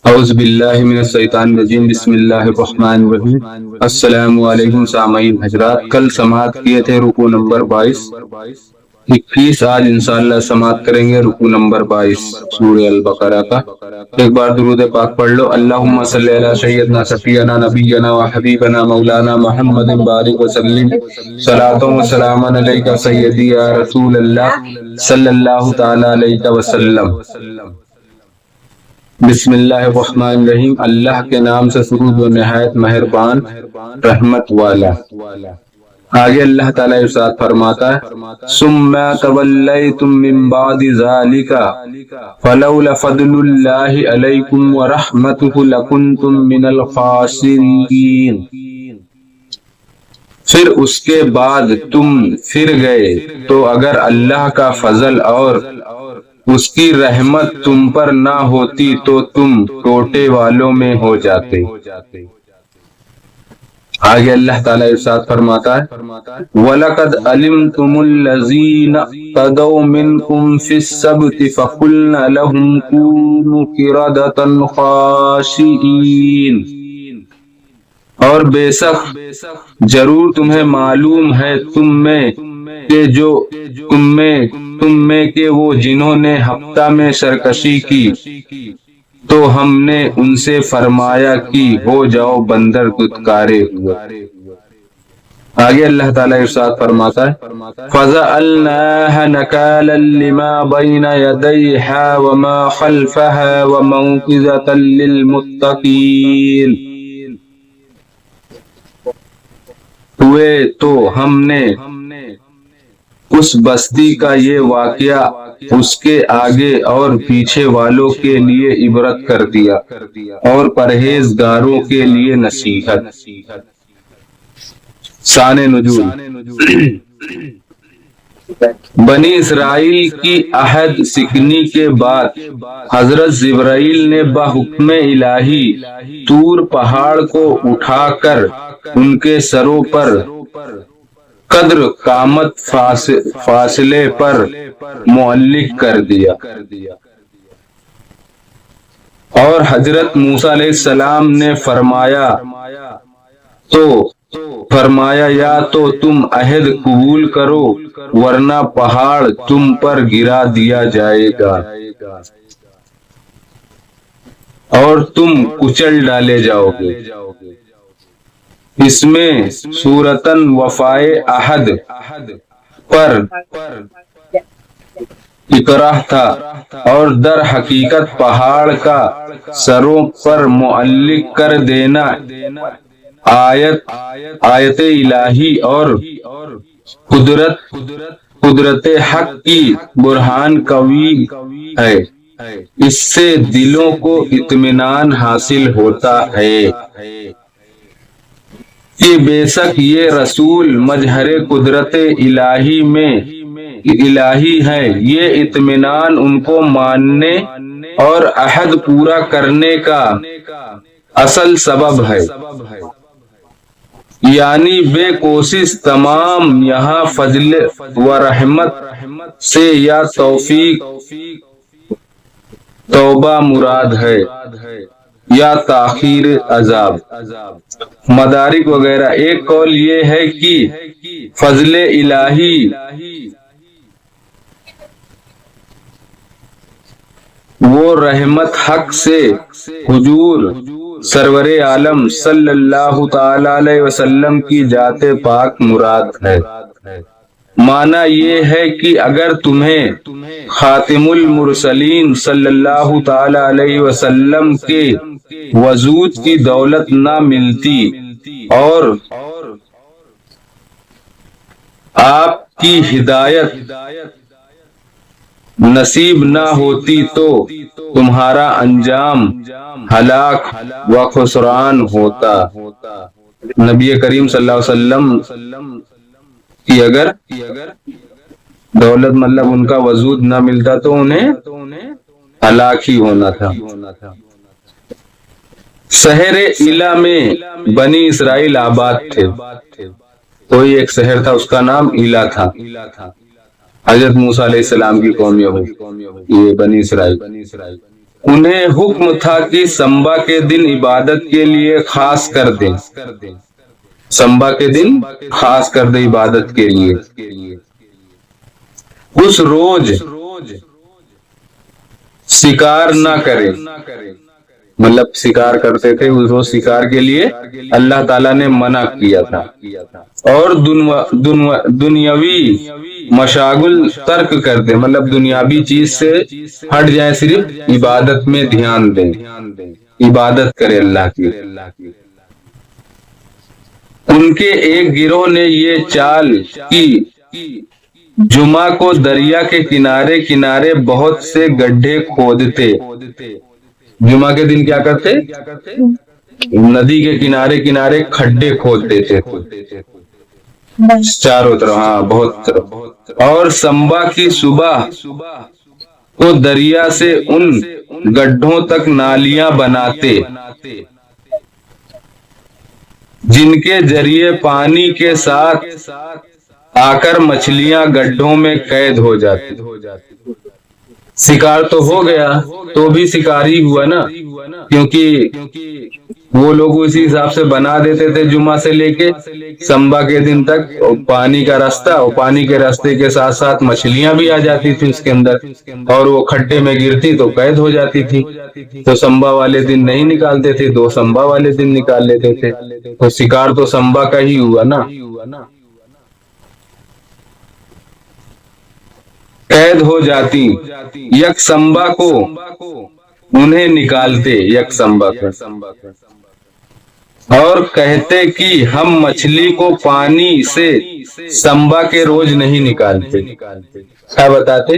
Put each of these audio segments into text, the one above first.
اعوذ باللہ من الشیطان الرجیم، بسم اللہ الرحمن الرحیم۔ السلام علیکم سامعین حضرات، کل سماعت کیے تھے رکوع نمبر 21، آج انشاءاللہ سماعت کریں گے رکوع نمبر 22 سورہ البقرہ کا۔ ایک بار درود پاک پڑھ لو۔ اللہم صلی علی سیدنا شفیعنا نبینا و حبیبنا مولانا محمد بارک وسلم، صلاۃ و سلام علیک سیدی یا رسول اللہ صلی اللہ تعالی علیہ وسلم۔ بسم اللہ الرحمن الرحیم، اللہ کے نام سے شروع جو نہایت مہربان رحمت والا۔ آگے اللہ تعالیٰ ارشاد فرماتا ہے، ثم تولیتم من بعد ذلک فلولا فضل اللہ علیکم ورحمتہ لکنتم من الخاسرین۔ پھر اس کے بعد تم پھر گئے تو اگر اللہ کا فضل اور اس کی رحمت تم پر نہ ہوتی تو تم ٹوٹے والوں میں ہو جاتے۔ آگے اللہ تعالیٰ ارشاد فرماتا ہے، وَلَقَدْ عَلِمْتُمُ الَّذِينَ اعْتَدَوْا مِنْكُمْ فِي السَّبْتِ فَقُلْنَا لَهُمْ كُونُوا قِرَدَةً خَاسِئِينَ۔ اور بے شک ضرور تمہیں معلوم ہے تم میں کہ وہ جنہوں نے ہفتہ میں سرکشی کی تو ہم نے ان سے فرمایا کہ ہو جاؤ بندر دھتکارے ہوئے۔ آگے اللہ تعالیٰ ارشاد فرماتا ہے، فَجَعَلْنَاهَا نَكَالًا لِمَا بَيْنَ يَدَيْهَا وَمَا خَلْفَهَا وَمَوْعِظَةً لِلْمُتَّقِينَ۔ ہوئے تو ہم نے اس بستی کا یہ واقعہ اس کے آگے اور پیچھے والوں کے لیے عبرت کر دیا اور پرہیزگاروں کے لیے نصیحت۔ شان نزول، بنی اسرائیل کی عہد سکنی کے بعد حضرت جبرائیل نے بحکم الہی طور پہاڑ کو اٹھا کر ان کے سروں پر قدر قامت فاصلے پر معلق کر دیا، اور حضرت موسیٰ علیہ السلام نے فرمایا یا تو تم عہد قبول کرو ورنہ پہاڑ تم پر گرا دیا جائے گا اور تم کچل ڈالے جاؤ گے۔ اس میں صورتاً وفائے عہد پر اقرار تھا اور در حقیقت پہاڑ کا سروں پر معلق کر دینا آیت الہی اور قدرت حق کی برہان قوی ہے۔ اس سے دلوں کو اطمینان حاصل ہوتا ہے کہ بے شک یہ رسول مظہر قدرت الہی ہے۔ یہ اطمینان ان کو ماننے اور عہد پورا کرنے کا اصل سبب ہے، یعنی بے کوشش تمام یہاں فضل و رحمت سے یا توفیق توبہ مراد ہے یا تاخیر عذاب۔ مدارک وغیرہ، ایک قول یہ ہے کہ فضل الہی وہ رحمت حق سے حضور سرور عالم صلی اللہ تعالی علیہ وسلم کی ذات پاک مراد ہے۔ معنی یہ ہے کہ اگر تمہیں خاتم المرسلین صلی اللہ تعالی علیہ وسلم کے وجود کی دولت نہ ملتی اور آپ کی ہدایت نصیب نہ ہوتی تو تمہارا انجام ہلاک و خسران ہوتا۔ نبی کریم صلی اللہ علیہ وسلم کی اگر دولت مطلب ان کا وجود نہ ملتا تو انہیں ہلاک ہی ہونا تھا۔ شہر ایلا میں بنی اسرائیل آباد تھے۔ کوئی ایک شہر تھا، اس کا نام ایلا تھا۔ حضرت موسیٰ علیہ السلام کی قوم یہ بنی اسرائیل۔ انہیں حکم تھا کہ سمبا کے دن عبادت کے لیے خاص کر دیں، سمبا کے دن خاص کر دیں عبادت کے لیے۔ اس روز شکار نہ کرے، مطلب شکار کرتے تھے اس روز، شکار کے لیے اللہ تعالیٰ نے منع کیا تھا، اور دنیاوی مشاغل ترک کر دیں، مطلب دنیاوی چیز سے ہٹ جائیں، صرف عبادت میں دھیان دیں، عبادت کرے اللہ کی۔ ان کے ایک گروہ نے یہ چال کی، جمعہ کو دریا کے کنارے کنارے بہت سے گڈھے کھودتے، جمعہ کے دن کیا کرتے؟ ندی کے کنارے کنارے کھڈے کھود دیتے تھے چاروں طرف، ہاں بہت طرف، اور سمبا کی صبح کو دریا سے ان گڈھوں تک نالیاں بناتے جن کے ذریعے پانی کے ساتھ آ کر مچھلیاں گڈھوں میں قید ہو جاتی۔ شکار تو ہو گیا، تو بھی شکار ہی ہوا نا، کیونکہ وہ لوگ اسی حساب سے بنا دیتے تھے جمعہ سے لے کے سمبا کے دن تک پانی کا راستہ، اور پانی کے راستے کے ساتھ ساتھ مچھلیاں بھی آ جاتی تھی اس کے اندر، اور وہ کھڈے میں گرتی تو قید ہو جاتی تھی، تو سمبا والے دن نہیں نکالتے تھے، دو سمبا والے دن نکال لیتے تھے، تو شکار تو سمبا کا ہی ہوا نا۔ قید ہو جاتی، یک سمبا کو انہیں نکالتے، یک سمبا کو، اور کہتے کہ ہم مچھلی کو پانی سے سمبا کے روز نہیں نکالتے، کیا بتاتے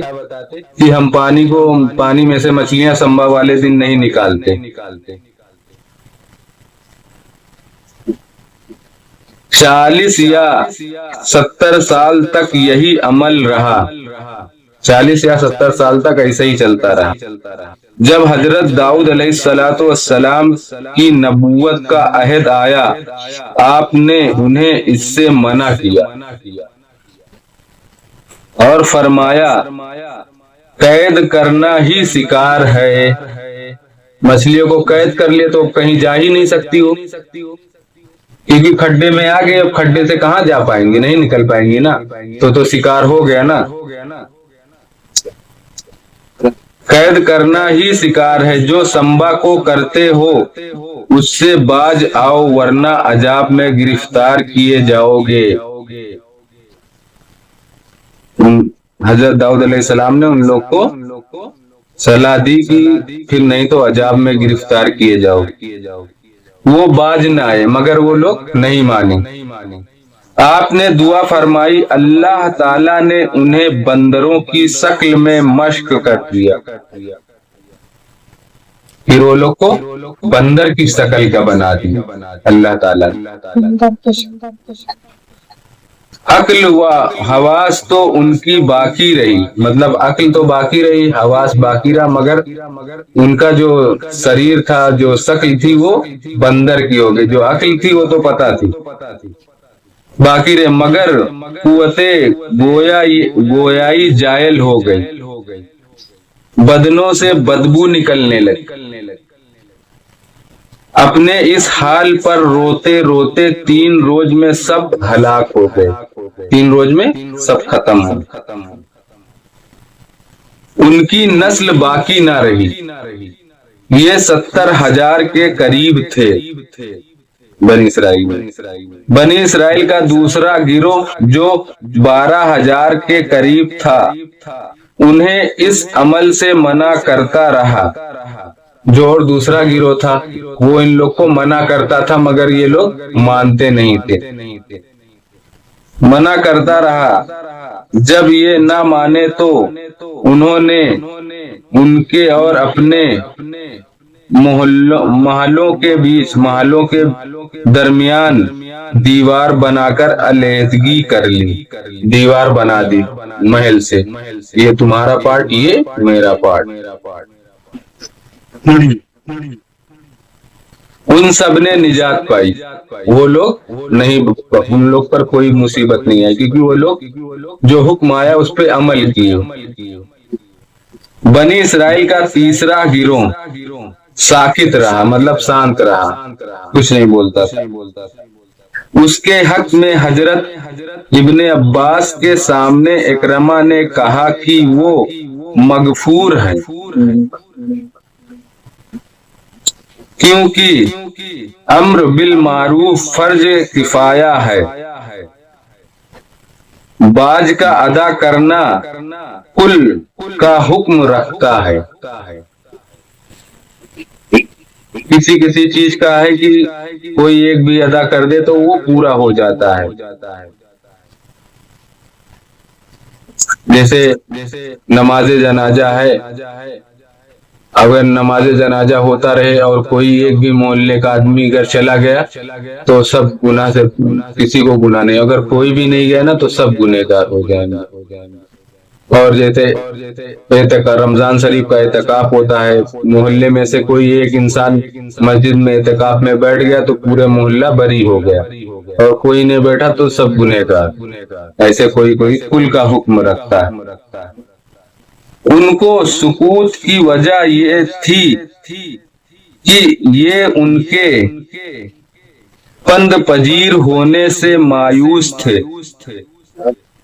کہ ہم پانی میں سے مچھلیاں سمبا والے دن نہیں نکالتے۔ 40 یا 70 سال تک یہی عمل رہا، 40 یا 70 سال تک ایسے ہی چلتا رہا۔ جب حضرت داؤد علیہ السلام کی نبوت کا عہد آیا، آپ نے انہیں اس سے منع کیا اور فرمایا قید کرنا ہی شکار ہے، مچھلیوں کو قید کر لیے تو کہیں جا ہی نہیں سکتی ہو، کیونکہ کھڈے میں آ گئے، اب کھڈے سے کہاں جا پائیں گے، نہیں نکل پائیں گے نا، تو شکار ہو گیا نا۔ قید کرنا ہی شکار ہے، جو سمبا کو کرتے ہو اس سے باز آؤ ورنہ عذاب میں گرفتار کیے جاؤ گے۔ حضرت داؤد علیہ السلام نے ان لوگ کو صلاح دی کہ پھر نہیں تو عذاب میں گرفتار کیے جاؤ گے۔ وہ باز نہ آئے مگر وہ لوگ نہیں مانے۔ آپ نے دعا فرمائی، اللہ تعالیٰ نے انہیں بندروں کی شکل میں مشق کر دیا، پھر وہ لوگ کو بندر کی شکل کا بنا دیا اللہ تعالیٰ۔ عقل و حواس تو ان کی باقی رہی، مطلب عقل تو باقی رہی، حواس باقی رہا، مگر ان کا جو شریر تھا، جو شکل تھی وہ بندر کی ہو گئی، جو عقل تھی وہ تو پتہ تھی باقی رہے، مگر قوت گویائی جائل ہو گئی، بدنوں سے بدبو نکلنے لگی۔ اپنے اس حال پر روتے روتے 3 روز میں سب ہلاک ہو گئے، 3 روز میں سب ختم ہو، ان کی نسل باقی نہ رہی۔ یہ 70,000 کے قریب تھے بنی اسرائیل کا دوسرا گروہ جو 12,000 کے قریب تھا، انہیں اس عمل سے منع کرتا رہا۔ جو اور دوسرا گروہ تھا وہ ان لوگ کو منع کرتا تھا، مگر یہ لوگ مانتے نہیں تھے، منع کرتا رہا۔ جب یہ نہ مانے تو انہوں نے ان کے اور اپنے محلوں کے درمیان دیوار بنا کر علیحدگی کر لی، دیوار بنا دی محل سے، یہ تمہارا پارٹ، یہ میرا پارٹ۔ ان سب نے نجات پائی، وہ لوگ نہیں، ان لوگ پر کوئی مصیبت نہیں آئی، کیونکہ وہ لوگ جو حکم آیا اس پہ عمل کیے۔ بنی اسرائیل کا تیسرا گروہ ساکت رہا، مطلب شانت رہا، کچھ نہیں بولتا تھا۔ اس کے حق میں حضرت ابن عباس کے سامنے اکرمہ نے کہا کہ وہ مغفور ہیں، کیونکہ امر بالمعروف فرض کفایہ ہے، باج کا ادا کرنا کل کا حکم رکھتا ہے۔ کسی کسی چیز کا ہے کہ کوئی ایک بھی ادا کر دے تو وہ پورا ہو جاتا ہے۔ جیسے نماز جنازہ ہے، اگر نماز جنازہ ہوتا رہے اور کوئی ایک بھی محلے کا آدمی اگر چلا گیا تو سب گناہ سے کسی کو گناہ نہیں، اگر کوئی بھی نہیں گیا نا تو سب گنہگار ہو جائیں گے۔ اور جیسے رمضان شریف کا اعتکاف ہوتا ہے، محلے میں سے کوئی ایک انسان مسجد میں اعتکاف میں بیٹھ گیا تو پورے محلہ بری ہو گیا، اور کوئی نہیں بیٹھا تو سب گنہگار۔ ایسے کوئی کل کا حکم رکھتا ہے۔ ان کو سکوت کی وجہ یہ تھی کہ یہ ان کے پند پذیر ہونے سے مایوس تھے۔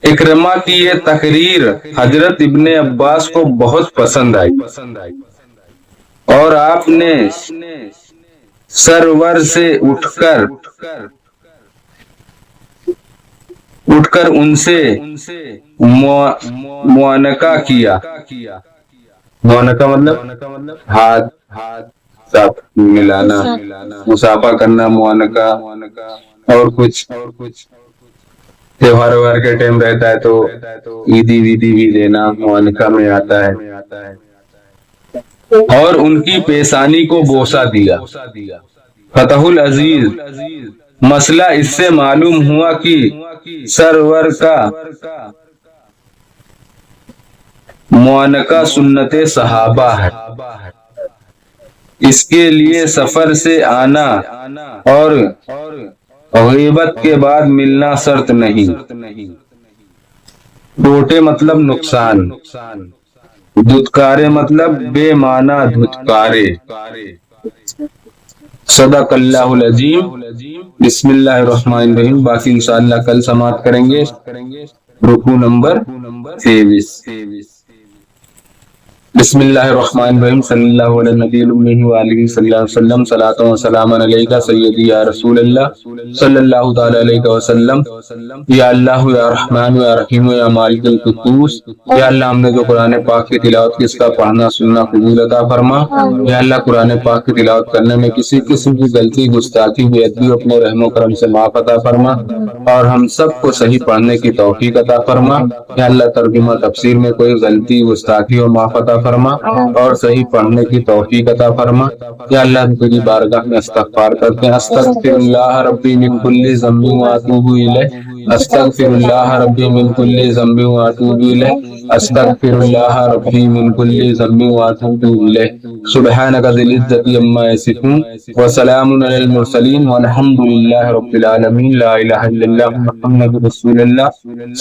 اکرمہ کی یہ تقریر حضرت ابن عباس کو بہت پسند آئی، اور آپ نے سرور سے اٹھ کر ان سے معانقہ کیا۔ معانقہ مطلب ہاتھ ساتھ ملانا، مصافحہ کرنا، معانقہ۔ اور کچھ تہوار وہار کے ٹائم رہتا ہے تو عیدی ویدی بھی دینا معانقہ میں آتا ہے۔ اور ان کی پیشانی کو بوسہ دیا۔ فتح العزیز مسئلہ اس سے معلوم ہوا کہ سرور کا معانقہ سنت صحابہ ہے، اس کے لیے سفر سے آنا اور غیبت کے بعد ملنا شرط نہیں۔ ٹوٹے مطلب نقصان، دھتکارے مطلب بے معنی دھتکارے۔ صدق اللہ العظیم۔ بسم اللہ الرحمن الرحیم۔ باقی انشاءاللہ کل سماعت کریں گے رکوع نمبر 23۔ بسم اللہ الرحمن الرحیم۔ صلی اللہ علیہ نبی الامہ وآلہ صلی اللہ علیہ وسلم۔ صلاۃ و سلام علیکہ سیدی یا رسول اللہ صلی اللہ تعالی علیہ وسلم۔ یا اللہ یا رحمان یا رحیم یا مالک القدوس، یا اللہ ہم نے جو قرآن پاک کی تلاوت کی اس کا پڑھنا سننا قبول عطا فرما۔ یا اللہ قرآن پاک کی تلاوت کرنے میں کسی قسم کی غلطی گستاخی بے ادبی اپنے رحم و کرم سے معاف عطا فرما، اور ہم سب کو صحیح پڑھنے کی توفیق عطا فرما۔ یا اللہ ترجمہ تفسیر میں کوئی غلطی گستاخی اور معاف عطا فرما، اور صحیح پڑھنے کی توفیق عطا فرما۔ یا اللہ تیری بارگاہ میں استغفار کرتے ہیں، استغفر اللہ ربی من کل ذنب واتوب الیہ، استغفر اللہ ربی من کل ذنب واتوب الیہ، استغفر اللہ ربی من کل ذنب واتوب الیہ۔ سبحانک ذی العزۃ عما یصفون وسلام علی المرسلین والحمد للہ رب العالمین۔ لا الہ الا اللہ محمد رسول اللہ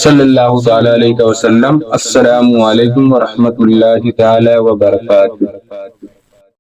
صلی اللہ تعالی علیہ وسلم۔ السلام علیکم ورحمۃ اللہ تعالی وبرکاتہ۔